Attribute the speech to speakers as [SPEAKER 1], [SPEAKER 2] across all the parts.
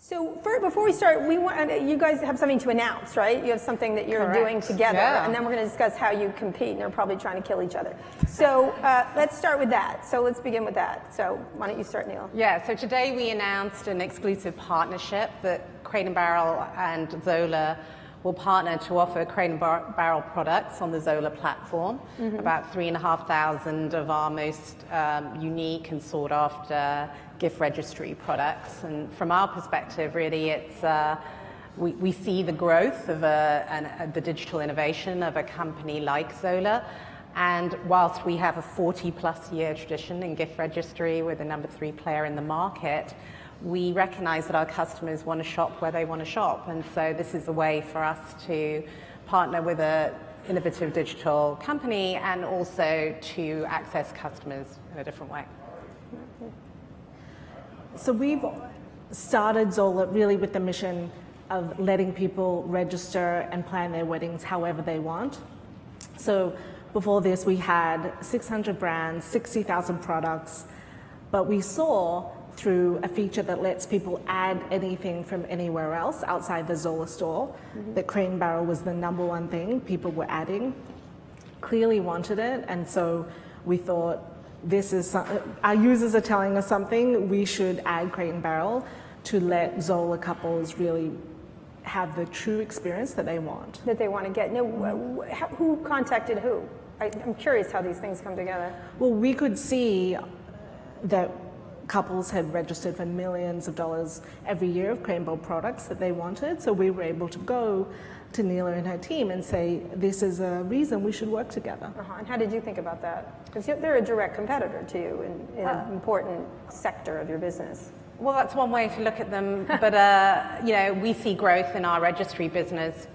[SPEAKER 1] So before we start, we want you guys have something to announce, right? You have something that you're doing together, and then we're going to discuss how you compete, and they're probably trying to kill each other. So let's start with that. So let's begin with that. So why don't you start, Neela?
[SPEAKER 2] Yeah, so today we announced an exclusive partnership that Crate & Barrel and Zola will partner to offer Crate & Barrel products on the Zola platform. About 3,500 of our most unique and sought after gift registry products. And from our perspective, really, it's we see the growth of the digital innovation of a company like Zola. And whilst we have a 40-plus year tradition in gift registry, we're the number 3 player in the market, we recognize that our customers want to shop where they want to shop. And so this is a way for us to partner with an innovative digital company and also to access customers in a different way.
[SPEAKER 3] So we've started Zola really with the mission of letting people register and plan their weddings however they want. So before this, we had 600 brands, 60,000 products, but we saw through a feature that lets people add anything from anywhere else outside the Zola store, that Crate & Barrel was the #1 thing people were adding, clearly wanted it, and so we thought, our users are telling us something, we should add Crate & Barrel to let Zola couples really have the true experience that they want.
[SPEAKER 1] That they want to get. Now, who contacted who? I'm curious how these things come together.
[SPEAKER 3] Well, we could see that couples had registered for millions of dollars every year of Crate & Barrel products that they wanted, so we were able to go to Neela and her team and say, this is a reason we should work together.
[SPEAKER 1] And how did you think about that? Because they're a direct competitor to you in an important sector of your business.
[SPEAKER 2] Well, that's one way to look at them, but you know, we see growth in our registry business,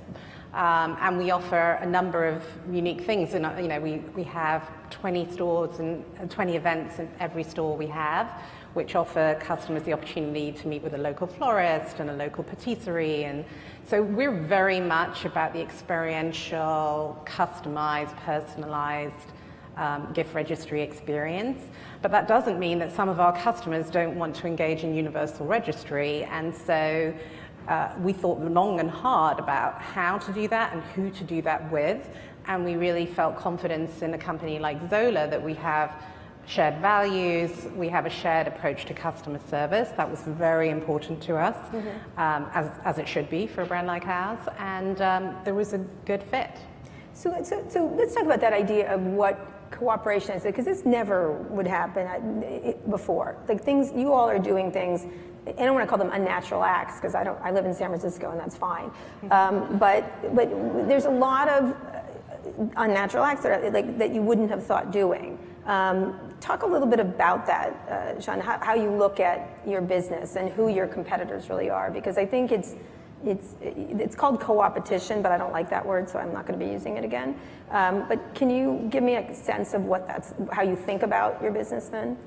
[SPEAKER 2] and we offer a number of unique things. And you know, we have 20 stores and 20 events in every store we have, which offer customers the opportunity to meet with a local florist and a local patisserie. And so we're very much about the experiential, customized, personalized gift registry experience. But that doesn't mean that some of our customers don't want to engage in universal registry. And so we thought long and hard about how to do that and who to do that with. And we really felt confidence in a company like Zola that we have shared values, we have a shared approach to customer service. That was very important to us, as it should be for a brand like ours, and there was a good fit.
[SPEAKER 1] So let's talk about that idea of what cooperation is, because this never would happen before. Like things, you all are doing things, I don't want to call them unnatural acts, because I live in San Francisco and that's fine. But there's a lot of unnatural acts that you wouldn't have thought doing. Talk a little bit about that, Shan, how you look at your business and who your competitors really are, because I think it's called co-opetition, but I don't like that word, so I'm not going to be using it again. But can you give me a sense of how you think about your business then?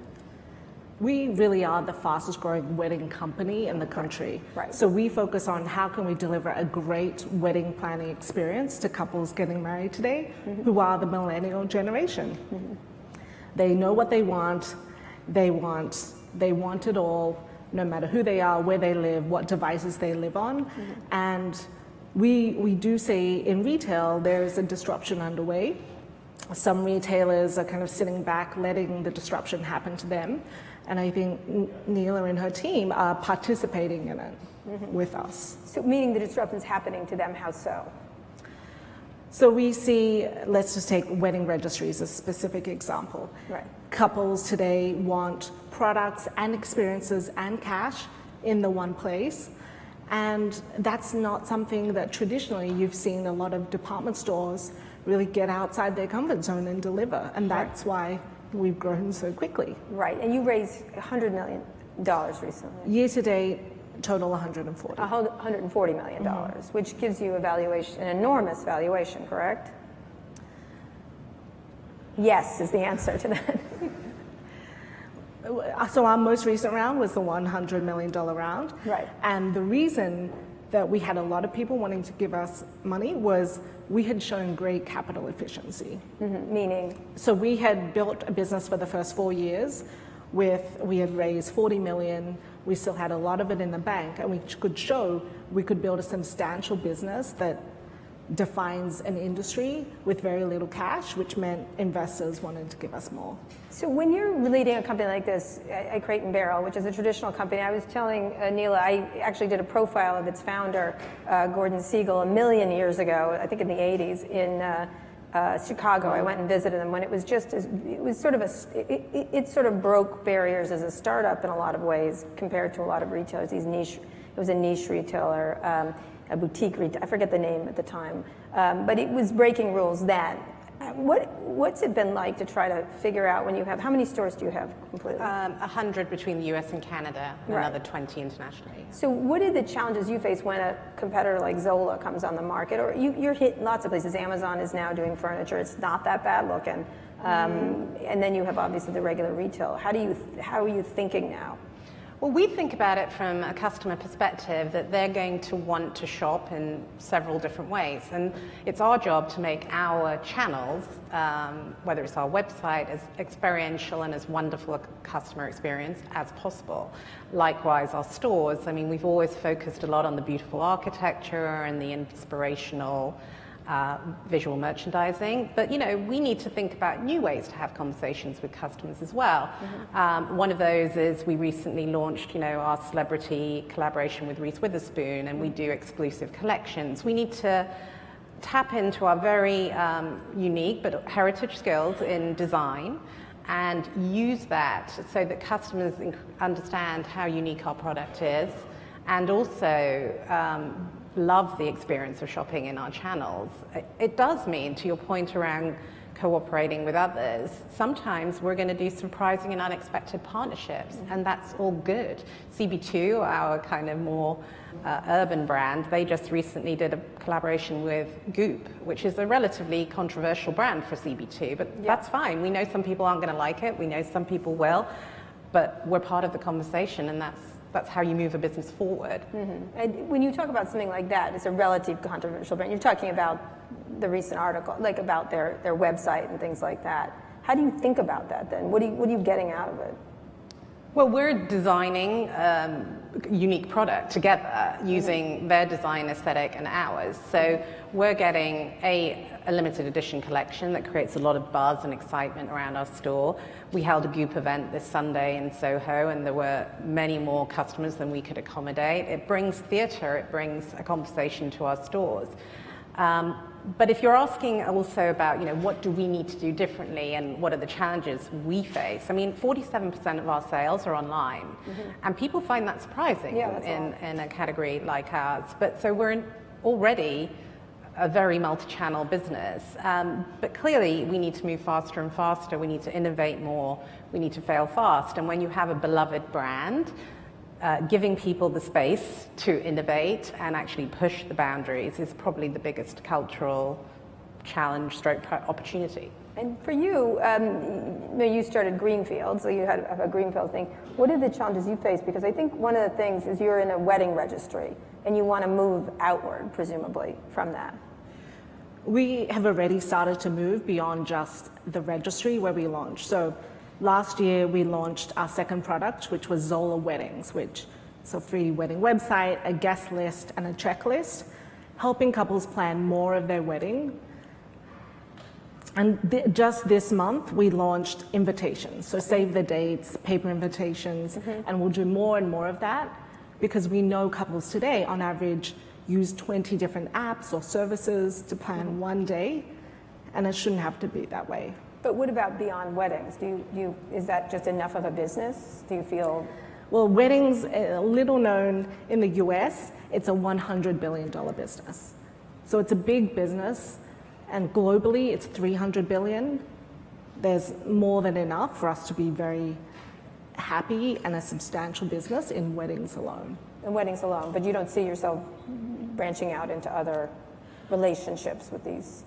[SPEAKER 3] We really are the fastest growing wedding company in the country.
[SPEAKER 1] Right.
[SPEAKER 3] So we focus on how can we deliver a great wedding planning experience to couples getting married today, who are the millennial generation. They know what they want. They want it all, no matter who they are, where they live, what devices they live on. And we do say in retail, there is a disruption underway. Some retailers are kind of sitting back, letting the disruption happen to them. And I think Neela and her team are participating in it with us.
[SPEAKER 1] So meaning the disruption's happening to them, how so?
[SPEAKER 3] So we see, let's just take wedding registries as a specific example.
[SPEAKER 1] Right.
[SPEAKER 3] Couples today want products and experiences and cash in the one place. And that's not something that traditionally you've seen a lot of department stores really get outside their comfort zone and deliver. And that's why we've grown so quickly.
[SPEAKER 1] Right, and you raised $100 million recently.
[SPEAKER 3] Year to date, total 140.
[SPEAKER 1] $140 million, which gives you an enormous valuation, correct? Yes is the answer to that.
[SPEAKER 3] So our most recent round was the $100 million round.
[SPEAKER 1] Right.
[SPEAKER 3] And the reason that we had a lot of people wanting to give us money was we had shown great capital efficiency.
[SPEAKER 1] Meaning?
[SPEAKER 3] So we had built a business for the first 4 years we had raised $40 million we still had a lot of it in the bank, and we could show we could build a substantial business that defines an industry with very little cash, which meant investors wanted to give us more.
[SPEAKER 1] So when you're leading a company like this at Crate & Barrel, which is a traditional company, I was telling Neela, I actually did a profile of its founder, Gordon Siegel, a million years ago, I think in the 80s, in Chicago. I went and visited them when it was just, it sort of broke barriers as a startup in a lot of ways compared to a lot of retailers. It was a niche retailer, a boutique retailer, I forget the name at the time, but it was breaking rules then. What's it been like to try to figure out when you have, how many stores do you have completely?
[SPEAKER 2] 100 between the US and Canada, and
[SPEAKER 1] Right.
[SPEAKER 2] another 20 internationally.
[SPEAKER 1] So what are the challenges you face when a competitor like Zola comes on the market? Or you're hit lots of places. Amazon is now doing furniture. It's not that bad looking. And then you have obviously the regular retail. How are you thinking now?
[SPEAKER 2] Well, we think about it from a customer perspective that they're going to want to shop in several different ways. And it's our job to make our channels, whether it's our website, as experiential and as wonderful a customer experience as possible. Likewise, our stores. I mean, we've always focused a lot on the beautiful architecture and the inspirational visual merchandising, but we need to think about new ways to have conversations with customers as well. One of those is we recently launched our celebrity collaboration with Reese Witherspoon, and we do exclusive collections. We need to tap into our very unique but heritage skills in design and use that so that customers understand how unique our product is, and also love the experience of shopping in our channels. It does mean, to your point around cooperating with others, sometimes we're going to do surprising and unexpected partnerships, and that's all good. CB2, our kind of more urban brand, they just recently did a collaboration with Goop, which is a relatively controversial brand for CB2, but that's fine. We know some people aren't going to like it, we know some people will, but we're part of the conversation, and that's how you move a business forward. And
[SPEAKER 1] when you talk about something like that, it's a relative controversial brand. You're talking about the recent article, like about their website and things like that. How do you think about that then? What are you getting out of it?
[SPEAKER 2] Well, we're designing unique product together using their design aesthetic and ours. So we're getting a limited edition collection that creates a lot of buzz and excitement around our store. We held a Goop event this Sunday in Soho, and there were many more customers than we could accommodate. It brings theatre, it brings a conversation to our stores. But if you're asking also about, what do we need to do differently and what are the challenges we face? I mean, 47% of our sales are online, and people find that surprising in a category like ours. But so we're already a very multi-channel business, but clearly we need to move faster and faster. We need to innovate more. We need to fail fast. And when you have a beloved brand, giving people the space to innovate and actually push the boundaries is probably the biggest cultural challenge / opportunity.
[SPEAKER 1] And for you, you started Greenfield, so you had a Greenfield thing. What are the challenges you face? Because I think one of the things is you're in a wedding registry and you want to move outward, presumably, from that.
[SPEAKER 3] We have already started to move beyond just the registry where we launched. So last year we launched our second product, which was Zola Weddings, which is a free wedding website, a guest list, and a checklist, helping couples plan more of their wedding. And just this month, we launched invitations. So save the dates, paper invitations, and we'll do more and more of that because we know couples today, on average, use 20 different apps or services to plan one day, and it shouldn't have to be that way.
[SPEAKER 1] But what about beyond weddings? Is that just enough of a business? Do you feel?
[SPEAKER 3] Well, weddings, little known in the US, it's a $100 billion business. So it's a big business. And globally, it's $300 billion. There's more than enough for us to be very happy and a substantial business in weddings alone.
[SPEAKER 1] In weddings alone, but you don't see yourself branching out into other relationships with these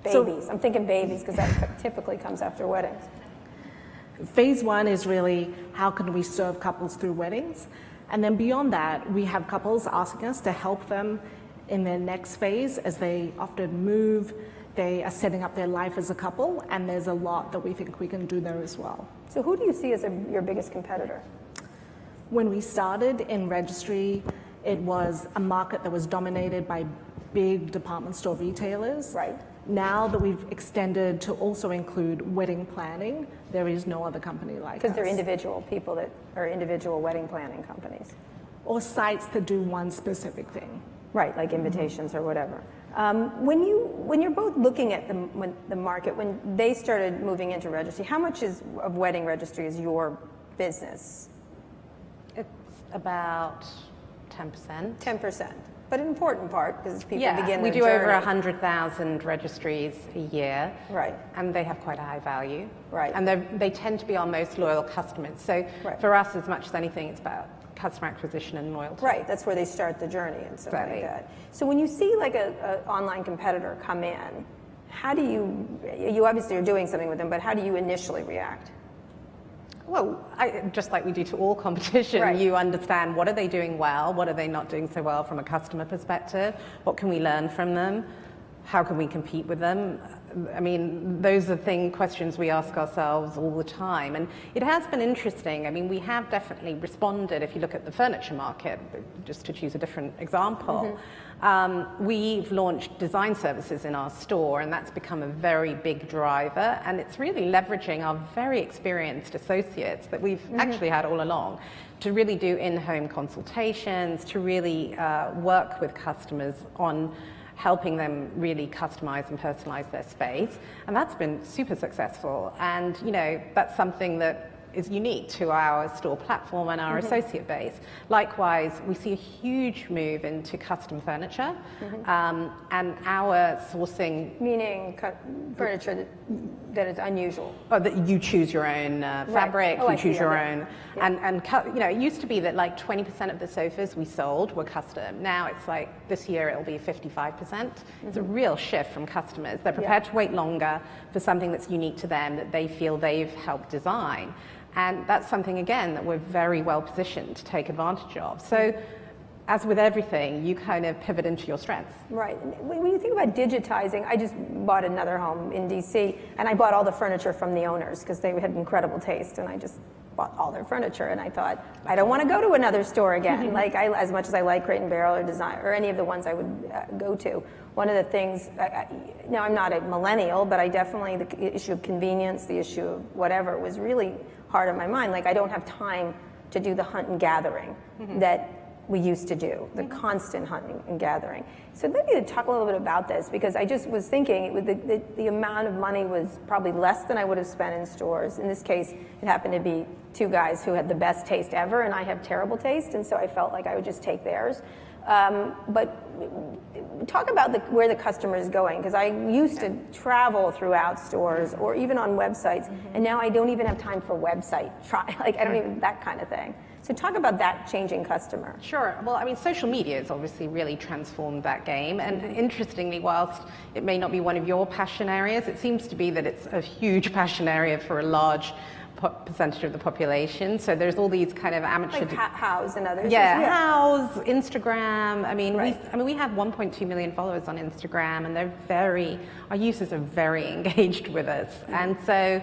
[SPEAKER 1] babies. I'm thinking babies because that typically comes after weddings.
[SPEAKER 3] Phase one is really how can we serve couples through weddings? And then beyond that, we have couples asking us to help them in their next phase as they often move, they are setting up their life as a couple, and there's a lot that we think we can do there as well.
[SPEAKER 1] So who do you see as your biggest competitor?
[SPEAKER 3] When we started in Registry, it was a market that was dominated by big department store retailers.
[SPEAKER 1] Right.
[SPEAKER 3] Now that we've extended to also include wedding planning, there is no other company like us.
[SPEAKER 1] Because they're individual people that are individual wedding planning companies.
[SPEAKER 3] Or sites that do one specific thing.
[SPEAKER 1] Right, like invitations or whatever. When you're both looking at the market, when they started moving into Registry, how much of wedding Registry is your business?
[SPEAKER 2] It's about 10%.
[SPEAKER 1] 10%, but an important part because people
[SPEAKER 2] Yeah,
[SPEAKER 1] begin
[SPEAKER 2] we
[SPEAKER 1] their
[SPEAKER 2] do
[SPEAKER 1] journey.
[SPEAKER 2] over 100,000 registries a year.
[SPEAKER 1] Right.
[SPEAKER 2] And they have quite a high value.
[SPEAKER 1] Right.
[SPEAKER 2] And they tend to be our most loyal customers. So
[SPEAKER 1] Right.
[SPEAKER 2] for us, as much as anything, it's about customer acquisition and loyalty.
[SPEAKER 1] Right, that's where they start the journey and stuff
[SPEAKER 2] Exactly.
[SPEAKER 1] like that. So when you see like a online competitor come in, how do you obviously are doing something with them, but how do you initially react?
[SPEAKER 2] Well, just like we do to all competition,
[SPEAKER 1] Right.
[SPEAKER 2] you understand what are they doing well, what are they not doing so well from a customer perspective, what can we learn from them, how can we compete with them. I mean, those are questions we ask ourselves all the time. And it has been interesting. I mean, we have definitely responded, if you look at the furniture market, just to choose a different example. We've launched design services in our store, and that's become a very big driver. And it's really leveraging our very experienced associates that we've actually had all along to really do in-home consultations, to really work with customers on helping them really customize and personalize their space. And that's been super successful. And, you know, that's something that is unique to our store platform and our associate base. Likewise, we see a huge move into custom furniture, and our sourcing...
[SPEAKER 1] Meaning furniture that is unusual.
[SPEAKER 2] Oh, that you choose your own fabric,
[SPEAKER 1] Oh, I
[SPEAKER 2] you choose
[SPEAKER 1] see.
[SPEAKER 2] your
[SPEAKER 1] Okay.
[SPEAKER 2] own,
[SPEAKER 1] Yeah.
[SPEAKER 2] and you know, it used to be that like 20% of the sofas we sold were custom. Now it's like this year it'll be 55%. It's a real shift from customers. They're prepared to wait longer for something that's unique to them that they feel they've helped design, and that's something again that we're very well positioned to take advantage of. So, as with everything, you kind of pivot into your strengths.
[SPEAKER 1] Right. When you think about digitizing, I just bought another home in DC, and I bought all the furniture from the owners because they had incredible taste, and I just bought all their furniture, and I thought, I don't want to go to another store again. Like, as much as I like Crate and Barrel or Design, or any of the ones I would go to, one of the things, now I'm not a millennial, but I definitely, the issue of convenience, the issue of whatever, was really hard on my mind. Like, I don't have time to do the hunt and gathering that we used to do, the constant hunting and gathering. So maybe to talk a little bit about this, because I just was thinking with the amount of money was probably less than I would have spent in stores. In this case, it happened to be two guys who had the best taste ever, and I have terrible taste, and so I felt like I would just take theirs. But talk about where the customer is going, because I used to travel throughout stores or even on websites, and now I don't even have time for website like I don't even, that kind of thing. So talk about that changing customer.
[SPEAKER 2] Sure. Well, I mean, social media has obviously really transformed that game. And interestingly, whilst it may not be one of your passion areas, it seems to be that it's a huge passion area for a large percentage of the population. So there's all these kind of amateur...
[SPEAKER 1] Like House and others.
[SPEAKER 2] Yeah, House, Instagram. I mean,
[SPEAKER 1] Right.
[SPEAKER 2] we have 1.2 million followers on Instagram, and our users are very engaged with us. And so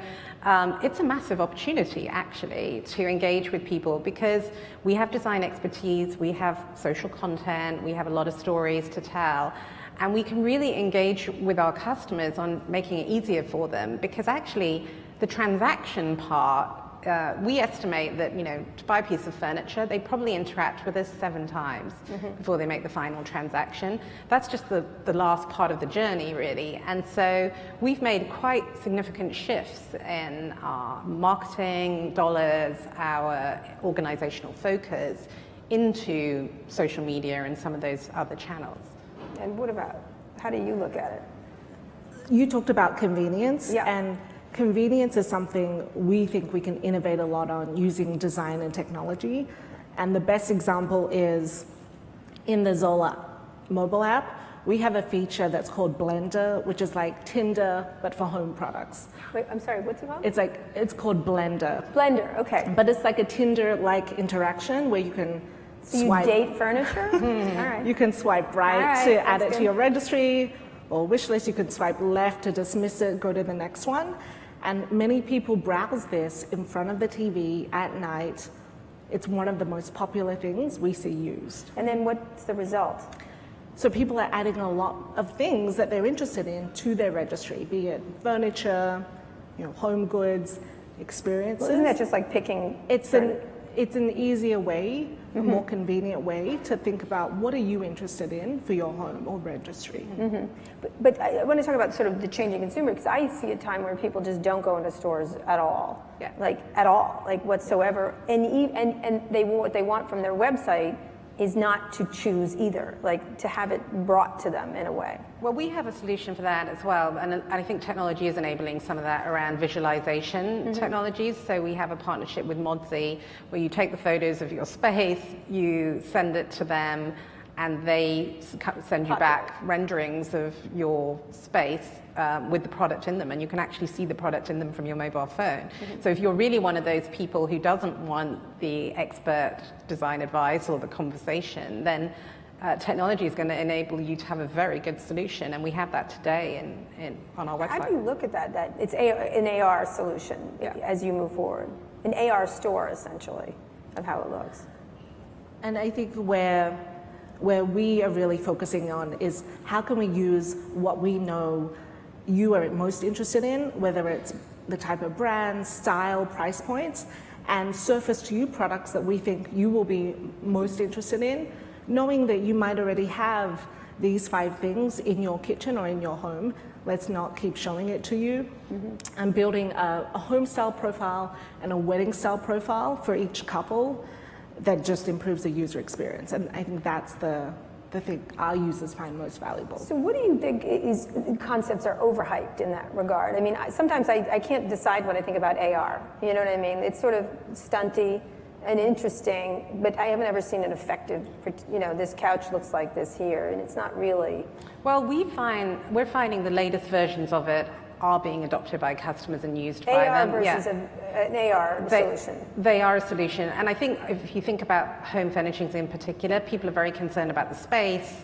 [SPEAKER 2] it's a massive opportunity, actually, to engage with people because we have design expertise, we have social content, we have a lot of stories to tell, and we can really engage with our customers on making it easier for them because actually the transaction part, we estimate that, you know, to buy a piece of furniture, they probably interact with us 7 times before they make the final transaction. That's just the last part of the journey, really. And so we've made quite significant shifts in our marketing dollars, our organizational focus into social media and some of those other channels.
[SPEAKER 1] And what about, how do you look at it?
[SPEAKER 3] You talked about convenience,
[SPEAKER 1] Yeah.
[SPEAKER 3] and convenience is something we think we can innovate a lot on using design and technology. And the best example is in the Zola mobile app, we have a feature that's called Blender, which is like Tinder, but for home products.
[SPEAKER 1] Wait, I'm sorry, what's it called?
[SPEAKER 3] It's called Blender.
[SPEAKER 1] Blender, okay.
[SPEAKER 3] But it's like a Tinder-like interaction where you can
[SPEAKER 1] So you
[SPEAKER 3] swipe.
[SPEAKER 1] date furniture? All right.
[SPEAKER 3] You can swipe right,
[SPEAKER 1] All right,
[SPEAKER 3] to add
[SPEAKER 1] that's
[SPEAKER 3] it to
[SPEAKER 1] good.
[SPEAKER 3] your registry or wish list. You could swipe left to dismiss it, go to the next one. And many people browse this in front of the TV at night it's one of the most popular things we see used.
[SPEAKER 1] And then what's the result?
[SPEAKER 3] So people are adding a lot of things that they're interested in to their registry, be it furniture, home goods, experiences.
[SPEAKER 1] Well, isn't that just like picking?
[SPEAKER 3] It's an easier way, a more convenient way to think about what are you interested in for your home or registry.
[SPEAKER 1] But I want to talk about sort of the changing consumer, because I see a time where people just don't go into stores at all, like at all, like whatsoever. And what they want from their website is not to choose either, like to have it brought to them in a way.
[SPEAKER 2] Well, we have a solution for that as well, and I think technology is enabling some of that around visualization technologies. So we have a partnership with Montgomery where you take the photos of your space, you send it to them, and they send you back renderings of your space with the product in them, and you can actually see the product in them from your mobile phone. So if you're really one of those people who doesn't want the expert design advice or the conversation, then technology is going to enable you to have a very good solution, and we have that today on our website.
[SPEAKER 1] How do you look at that? That it's an AR solution as you move forward, an AR store essentially of how it looks.
[SPEAKER 3] And I think where we are really focusing on is how can we use what we know you are most interested in, whether it's the type of brand, style, price points, and surface to you products that we think you will be most interested in, knowing that you might already have these 5 things in your kitchen or in your home. Let's not keep showing it to you. And building a home style profile and a wedding style profile for each couple that just improves the user experience. And I think that's the thing our users find most valuable.
[SPEAKER 1] So what do you think concepts are overhyped in that regard? I mean, sometimes I can't decide what I think about AR. You know what I mean? It's sort of stunty and interesting, but I haven't ever seen it effective. This couch looks like this here, and it's not really.
[SPEAKER 2] Well, we're finding the latest versions of it are being adopted by customers and used by them.
[SPEAKER 1] AR versus an AR solution.
[SPEAKER 2] They are a solution. And I think if you think about home furnishings in particular, people are very concerned about the space.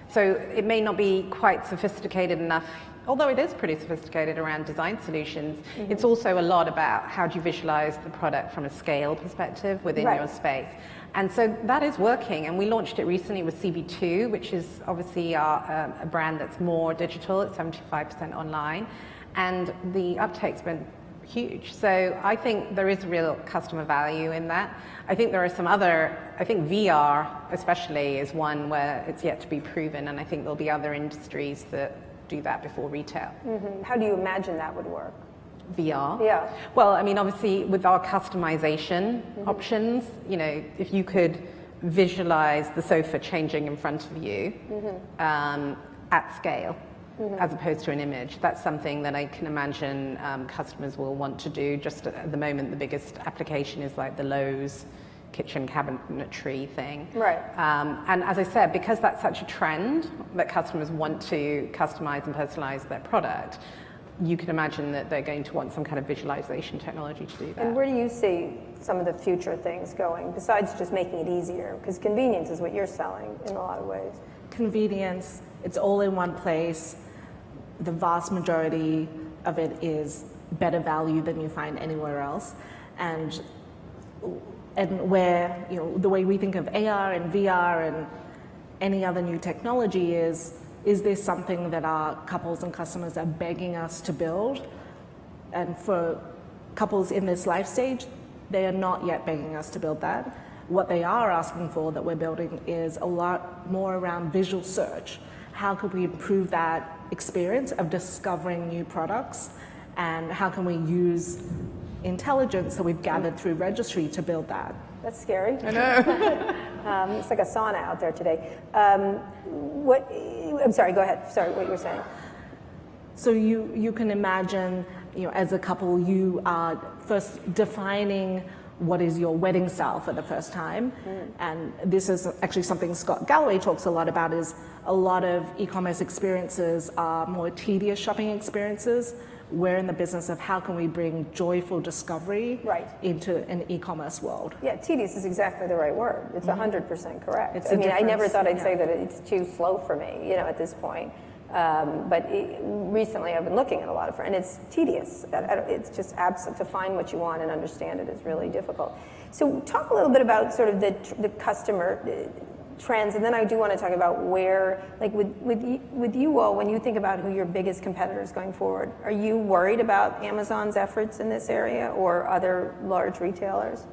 [SPEAKER 2] So it may not be quite sophisticated enough, although it is pretty sophisticated around design solutions. It's also a lot about how do you visualize the product from a scale perspective within your space. And so that is working, and we launched it recently with CB2, which is obviously a brand that's more digital, it's 75% online. And the uptake's been huge. So I think there is real customer value in that. I think there are some I think VR especially is one where it's yet to be proven, and I think there'll be other industries that do that before retail.
[SPEAKER 1] How do you imagine that would work?
[SPEAKER 2] VR?
[SPEAKER 1] Yeah.
[SPEAKER 2] Well, I mean, obviously with our customization options, if you could visualize the sofa changing in front of you at scale, as opposed to an image. That's something that I can imagine customers will want to do. Just at the moment, the biggest application is like the Lowe's kitchen cabinetry thing.
[SPEAKER 1] Right.
[SPEAKER 2] And as I said, because that's such a trend that customers want to customize and personalize their product, you can imagine that they're going to want some kind of visualization technology to do that.
[SPEAKER 1] And where do you see some of the future things going, besides just making it easier? Because convenience is what you're selling in a lot of ways.
[SPEAKER 3] Convenience, it's all in one place. The vast majority of it is better value than you find anywhere else. And where, the way we think of AR and VR and any other new technology is this something that our couples and customers are begging us to build? And for couples in this life stage, they are not yet begging us to build that. What they are asking for that we're building is a lot more around visual search. How could we improve that experience of discovering new products, and how can we use intelligence that we've gathered through Registry to build that?
[SPEAKER 1] That's scary.
[SPEAKER 2] I know.
[SPEAKER 1] It's like a sauna out there today. I'm sorry, go ahead. Sorry, what you were saying.
[SPEAKER 3] So you can imagine, as a couple, you are first defining what is your wedding style for the first time. And this is actually something Scott Galloway talks a lot about, is a lot of e-commerce experiences are more tedious shopping experiences. We're in the business of how can we bring joyful discovery into an e-commerce world.
[SPEAKER 1] Yeah, tedious is exactly the right word. It's 100% correct.
[SPEAKER 3] It's
[SPEAKER 1] I mean, I never thought I'd
[SPEAKER 3] yeah.
[SPEAKER 1] say that it's too slow for me, at this point. Recently I've been looking at a lot of, and it's tedious. It's just to find what you want and understand it is really difficult. So talk a little bit about sort of the customer trends, and then I do want to talk about where, like with you all, when you think about who your biggest competitors going forward, are you worried about Amazon's efforts in this area or other large retailers?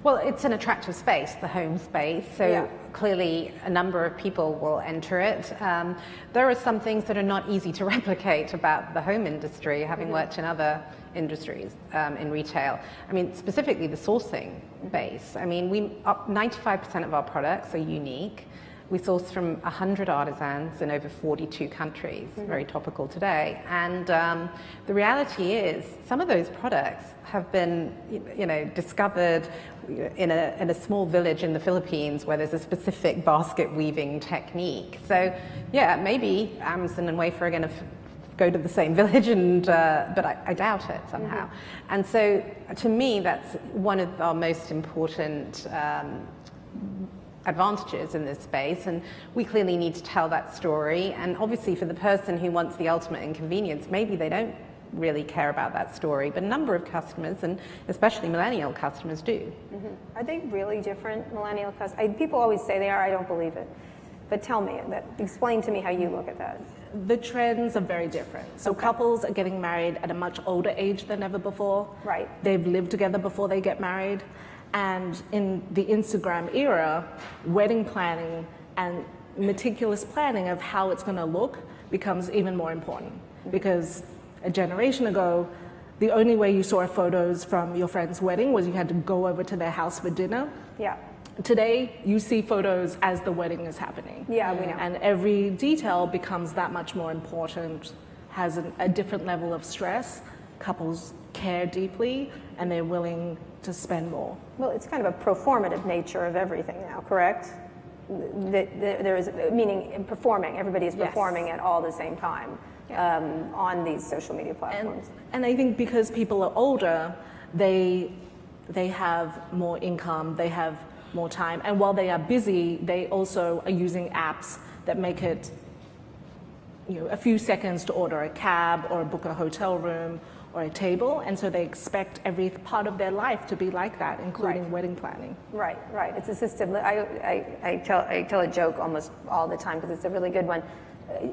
[SPEAKER 2] Well, it's an attractive space, the home space, so clearly a number of people will enter it. There are some things that are not easy to replicate about the home industry, having worked in other industries in retail. I mean, specifically the sourcing base. I mean, 95% of our products are unique. We source from 100 artisans in over 42 countries, very topical today. And the reality is, some of those products have been, discovered in a small village in the Philippines where there's a specific basket weaving technique. So, yeah, maybe Amazon and Wayfair are going to go to the same village, but I doubt it somehow. And so, to me, that's one of our most important advantages in this space, and we clearly need to tell that story. And obviously for the person who wants the ultimate inconvenience, maybe they don't really care about that story, but a number of customers, and especially millennial customers, do.
[SPEAKER 1] Are they really different, millennial customers? People always say they are, I don't believe it. But tell me, explain to me how you look at that.
[SPEAKER 3] The trends are very different. So couples are getting married at a much older age than ever before.
[SPEAKER 1] Right.
[SPEAKER 3] They've lived together before they get married. And in the Instagram era, wedding planning and meticulous planning of how it's going to look becomes even more important. Because a generation ago, the only way you saw photos from your friend's wedding was you had to go over to their house for dinner.
[SPEAKER 1] Yeah.
[SPEAKER 3] Today, you see photos as the wedding is happening.
[SPEAKER 1] Yeah, we know.
[SPEAKER 3] And every detail becomes that much more important, has a different level of stress. Couples care deeply, and they're willing to spend more.
[SPEAKER 1] Well, it's kind of a performative nature of everything now, correct? There is, meaning performing, everybody is performing at all the same time on these social media platforms.
[SPEAKER 3] And I think because people are older, they have more income, they have more time, and while they are busy, they also are using apps that make it a few seconds to order a cab or book a hotel room or a table, and so they expect every part of their life to be like that, including wedding planning. Right.
[SPEAKER 1] It's assisted. I tell a joke almost all the time because it's a really good one.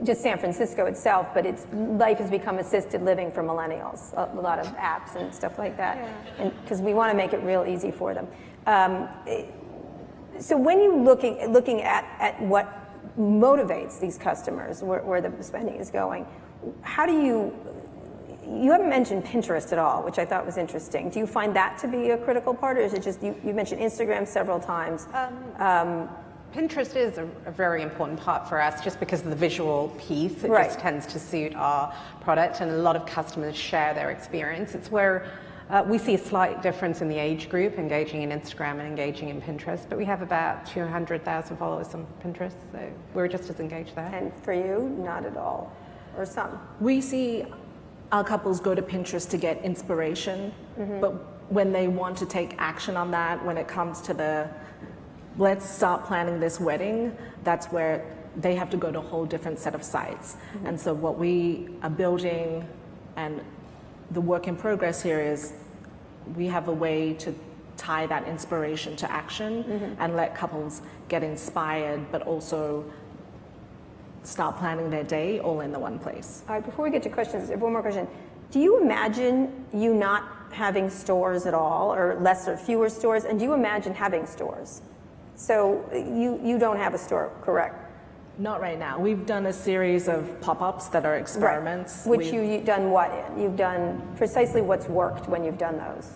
[SPEAKER 1] Just San Francisco itself, but life has become assisted living for millennials. A lot of apps and stuff like that, because we want to make it real easy for them. So when you're looking at what motivates these customers, where the spending is going, how do you haven't mentioned Pinterest at all, which I thought was interesting. Do you find that to be a critical part, or is it just, you mentioned Instagram several times?
[SPEAKER 2] Pinterest is a very important part for us just because of the visual piece. It just tends to suit our product, and a lot of customers share their experience. It's where we see a slight difference in the age group engaging in Instagram and engaging in Pinterest, but we have about 200,000 followers on Pinterest, so we're just as engaged there.
[SPEAKER 1] And for you, not at all, or some?
[SPEAKER 3] We see our couples go to Pinterest to get inspiration, but when they want to take action on that, when it comes to let's start planning this wedding, that's where they have to go to a whole different set of sites. And so what we are building, and the work in progress here, is we have a way to tie that inspiration to action and let couples get inspired, but also start planning their day all in the one place.
[SPEAKER 1] All right, before we get to questions, one more question. Do you imagine you not having stores at all, or less or fewer stores, and do you imagine having stores? So you don't have a store, correct?
[SPEAKER 3] Not right now. We've done a series of pop-ups that are experiments.
[SPEAKER 1] Which you've done what in? You've done precisely what's worked when you've done those.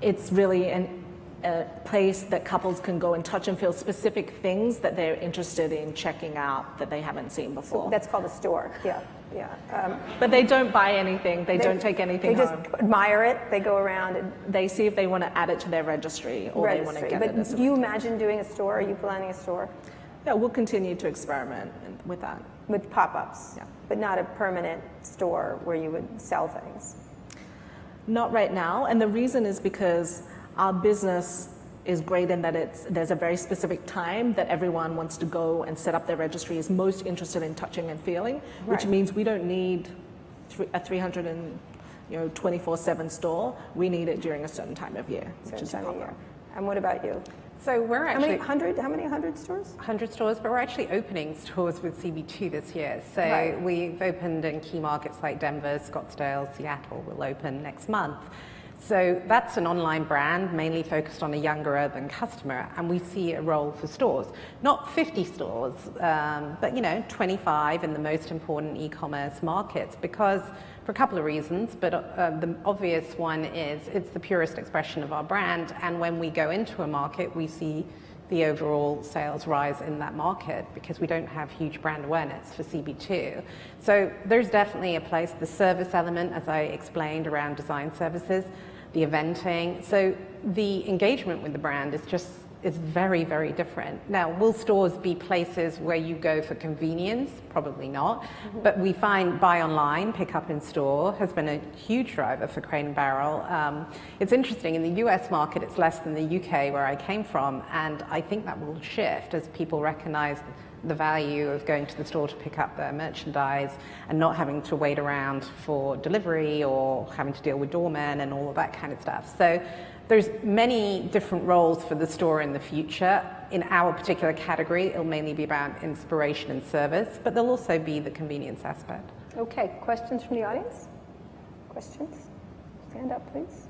[SPEAKER 3] It's really a place that couples can go and touch and feel specific things that they're interested in checking out that they haven't seen before.
[SPEAKER 1] So that's called a store, yeah.
[SPEAKER 3] But they don't buy anything, they don't take anything home.
[SPEAKER 1] They just admire it, they go around and...
[SPEAKER 3] They see if they want to add it to their registry, or they want to get it as
[SPEAKER 1] But do you imagine doing a store? Are you planning a store?
[SPEAKER 3] Yeah, we'll continue to experiment with that.
[SPEAKER 1] With pop-ups, but not a permanent store where you would sell things?
[SPEAKER 3] Not right now, and the reason is because our business is great in that there's a very specific time that everyone wants to go and set up their registry, is most interested in touching and feeling, which
[SPEAKER 1] Right.
[SPEAKER 3] means we don't need a 24/7 store. We need it during a certain time of year, which is
[SPEAKER 1] Certain time of
[SPEAKER 3] popular.
[SPEAKER 1] year. And what about you?
[SPEAKER 2] So we're
[SPEAKER 1] How many
[SPEAKER 2] actually
[SPEAKER 1] 100 stores?
[SPEAKER 2] 100 stores, but we're actually opening stores with CB2 this year. So
[SPEAKER 1] Right.
[SPEAKER 2] we've opened in key markets like Denver, Scottsdale, Seattle will open next month. So that's an online brand mainly focused on a younger urban customer, and we see a role for stores. Not 50 stores, but 25 in the most important e-commerce markets, because for a couple of reasons, but the obvious one is it's the purest expression of our brand, and when we go into a market, we see the overall sales rise in that market because we don't have huge brand awareness for CB2. So there's definitely a place, the service element, as I explained, around design services, the eventing. So the engagement with the brand is very, very different. Now, will stores be places where you go for convenience? Probably not. But we find buy online, pick up in store has been a huge driver for Crate & Barrel. It's interesting, in the US market, it's less than the UK where I came from, and I think that will shift as people recognize the value of going to the store to pick up their merchandise and not having to wait around for delivery or having to deal with doormen and all of that kind of stuff. So there's many different roles for the store in the future. In our particular category, it'll mainly be about inspiration and service, but there'll also be the convenience aspect.
[SPEAKER 1] Okay, questions from the audience? Questions? Stand up, please.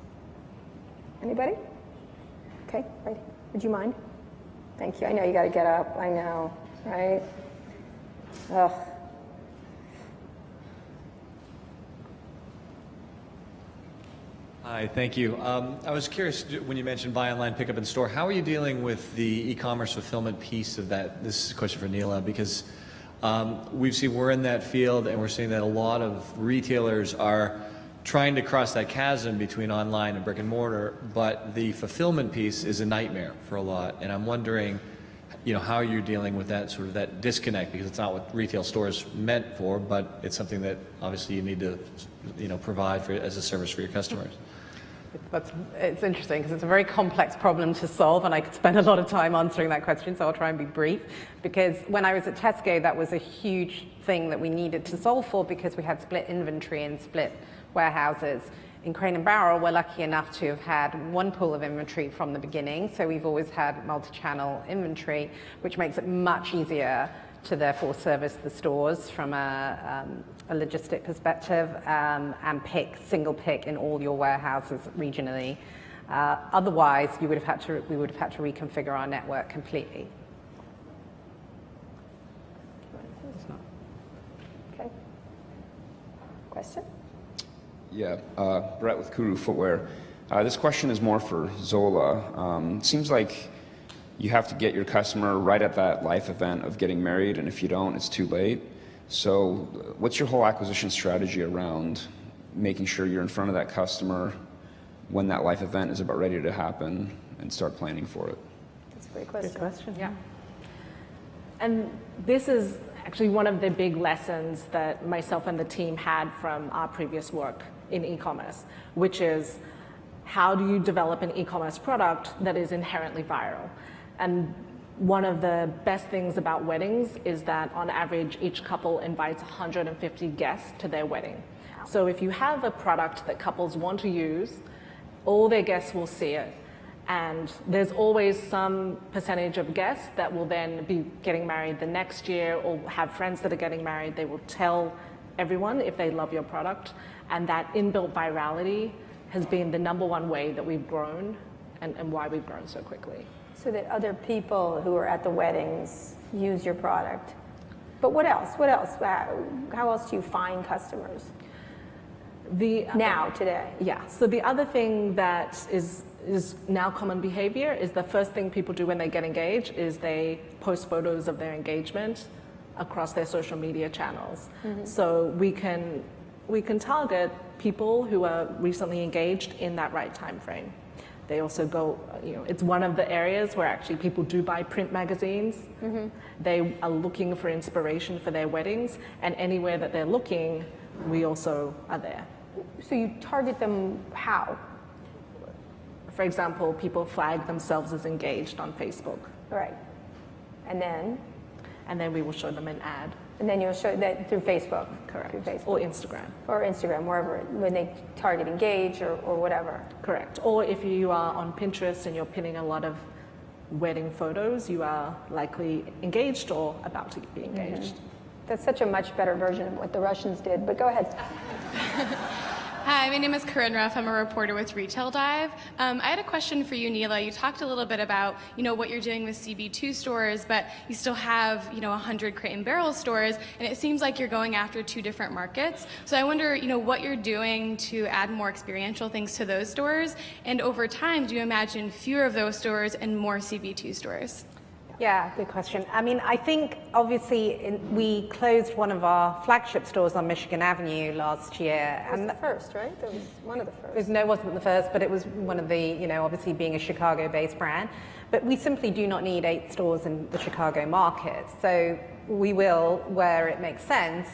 [SPEAKER 1] Anybody? Okay, right. Would you mind? Thank you. I know you got to get up. I know, right? Ugh.
[SPEAKER 4] Hi, thank you. I was curious, when you mentioned buy online, pick up in store, how are you dealing with the e-commerce fulfillment piece of that? This is a question for Neela, because we're in that field and we're seeing that a lot of retailers are trying to cross that chasm between online and brick and mortar, but the fulfillment piece is a nightmare for a lot. And I'm wondering, how you're dealing with that sort of that disconnect, because it's not what retail stores meant for, but it's something that obviously you need to, provide for as a service for your customers.
[SPEAKER 2] It's interesting because it's a very complex problem to solve, and I could spend a lot of time answering that question, so I'll try and be brief. Because when I was at Tesco, that was a huge thing that we needed to solve for, because we had split inventory and split warehouses. In Crate & Barrel, we're lucky enough to have had one pool of inventory from the beginning, so we've always had multi-channel inventory, which makes it much easier to therefore service the stores from a logistic perspective, and single pick in all your warehouses regionally. Otherwise, we would have had to reconfigure our network completely.
[SPEAKER 1] Okay. Question?
[SPEAKER 5] Yeah, Brett with Kuru Footwear. This question is more for Zola. It seems like you have to get your customer right at that life event of getting married, and if you don't, it's too late. So what's your whole acquisition strategy around making sure you're in front of that customer when that life event is about ready to happen and start planning for it?
[SPEAKER 1] That's a great question.
[SPEAKER 2] Good question.
[SPEAKER 3] Yeah. And this is actually one of the big lessons that myself and the team had from our previous work in e-commerce, which is how do you develop an e-commerce product that is inherently viral? And one of the best things about weddings is that on average, each couple invites 150 guests to their wedding. So if you have a product that couples want to use, all their guests will see it. And there's always some percentage of guests that will then be getting married the next year or have friends that are getting married. They will tell everyone if they love your product. And that inbuilt virality has been the #1 way that we've grown and why we've grown so quickly.
[SPEAKER 1] So that other people who are at the weddings use your product. But what else? What else? How else do you find customers now, today?
[SPEAKER 3] Yeah, so the other thing that is now common behavior is the first thing people do when they get engaged is they post photos of their engagement across their social media channels. Mm-hmm. So we can target people who are recently engaged in that right time frame. They also go, it's one of the areas where actually people do buy print magazines. Mm-hmm. They are looking for inspiration for their weddings, and anywhere that they're looking, we also are there.
[SPEAKER 1] So you target them how?
[SPEAKER 3] For example, people flag themselves as engaged on Facebook,
[SPEAKER 1] Right. And then
[SPEAKER 3] we will show them an ad.
[SPEAKER 1] you'll show that through Facebook.
[SPEAKER 3] Correct.
[SPEAKER 1] Through Facebook.
[SPEAKER 3] Or Instagram.
[SPEAKER 1] Or Instagram, wherever, when they target engage or whatever.
[SPEAKER 3] Correct. Or if you are on Pinterest and you're pinning a lot of wedding photos, you are likely engaged or about to be engaged.
[SPEAKER 1] That's such a much better version of what the Russians did, but go ahead.
[SPEAKER 6] Hi, my name is Corinne Ruff. I'm a reporter with Retail Dive. I had a question for you, Neela. You talked a little bit about, what you're doing with CB2 stores, but you still have, 100 Crate and Barrel stores, and it seems like you're going after two different markets. So I wonder, what you're doing to add more experiential things to those stores, and over time, do you imagine fewer of those stores and more CB2 stores?
[SPEAKER 2] Yeah, good question. I mean, I think obviously we closed one of our flagship stores on Michigan Avenue last year.
[SPEAKER 1] That was the first, right? That was one of the first.
[SPEAKER 2] No, it wasn't the first, but it was one of the, obviously being a Chicago-based brand. But we simply do not need 8 stores in the Chicago market. So we will, where it makes sense,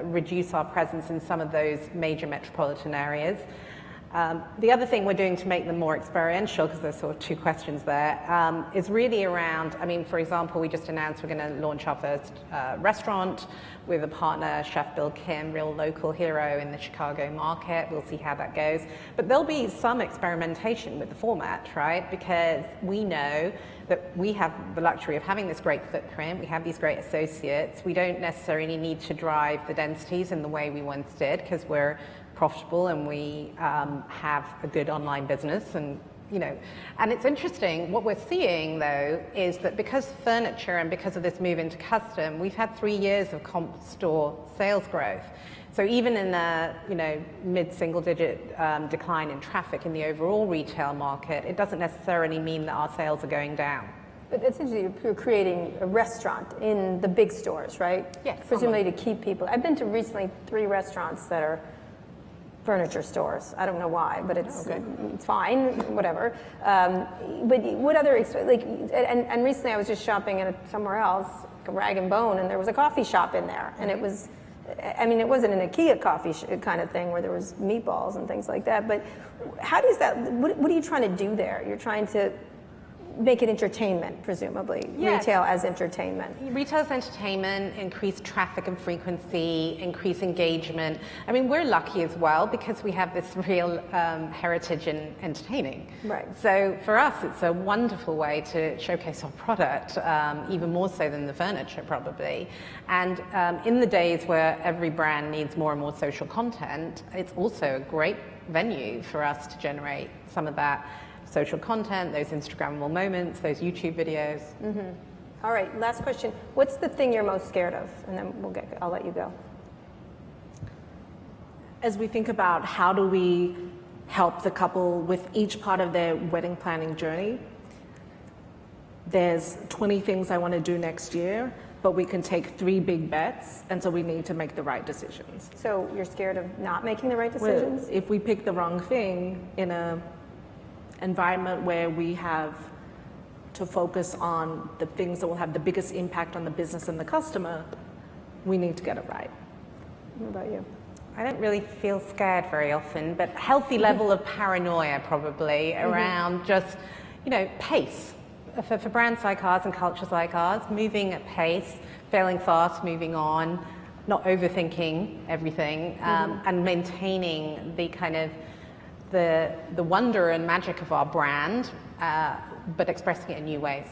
[SPEAKER 2] reduce our presence in some of those major metropolitan areas. The other thing we're doing to make them more experiential, because there's sort of 2 questions there, is really around, for example, we just announced we're going to launch our first restaurant with a partner, Chef Bill Kim, real local hero in the Chicago market. We'll see how that goes. But there'll be some experimentation with the format, right? Because we know that we have the luxury of having this great footprint, we have these great associates, we don't necessarily need to drive the densities in the way we once did, because we're profitable and we have a good online business, and it's interesting. What we're seeing though is that because furniture and because of this move into custom, we've had 3 years of comp store sales growth. So even in a mid-single-digit decline in traffic in the overall retail market, it doesn't necessarily mean that our sales are going down.
[SPEAKER 1] But it's interesting, you're creating a restaurant in the big stores, right?
[SPEAKER 2] Yes.
[SPEAKER 1] Presumably to keep people. I've been to recently 3 restaurants that are furniture stores. I don't know why, but it's fine, whatever. But what other, and recently I was just shopping somewhere else, like a Rag and Bone, and there was a coffee shop in there, and it was, it wasn't an IKEA coffee kind of thing where there was meatballs and things like that, but how does that, what are you trying to do there? You're trying to make it entertainment, presumably.
[SPEAKER 2] Yes.
[SPEAKER 1] Retail as entertainment.
[SPEAKER 2] Retail as entertainment, increase traffic and frequency, increase engagement. We're lucky as well because we have this real heritage in entertaining.
[SPEAKER 1] Right.
[SPEAKER 2] So for us, it's a wonderful way to showcase our product, even more so than the furniture probably. And in the days where every brand needs more and more social content, it's also a great venue for us to generate some of that social content, those Instagrammable moments, those YouTube videos.
[SPEAKER 1] Mm-hmm. All right, last question. What's the thing you're most scared of? And then I'll let you go.
[SPEAKER 3] As we think about how do we help the couple with each part of their wedding planning journey, there's 20 things I want to do next year, but we can take 3 big bets, and so we need to make the right decisions.
[SPEAKER 1] So you're scared of not making the right decisions?
[SPEAKER 3] Well, if we pick the wrong thing in a environment where we have to focus on the things that will have the biggest impact on the business and the customer, we need to get it right.
[SPEAKER 1] What about you?
[SPEAKER 2] I don't really feel scared very often, but a healthy level of paranoia probably around just, pace. For brands like ours and cultures like ours, moving at pace, failing fast, moving on, not overthinking everything, and maintaining the kind of the wonder and magic of our brand, but expressing it in new ways.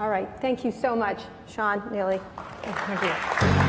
[SPEAKER 1] All right, thank you so much, Shan, Neely.
[SPEAKER 2] Thank you.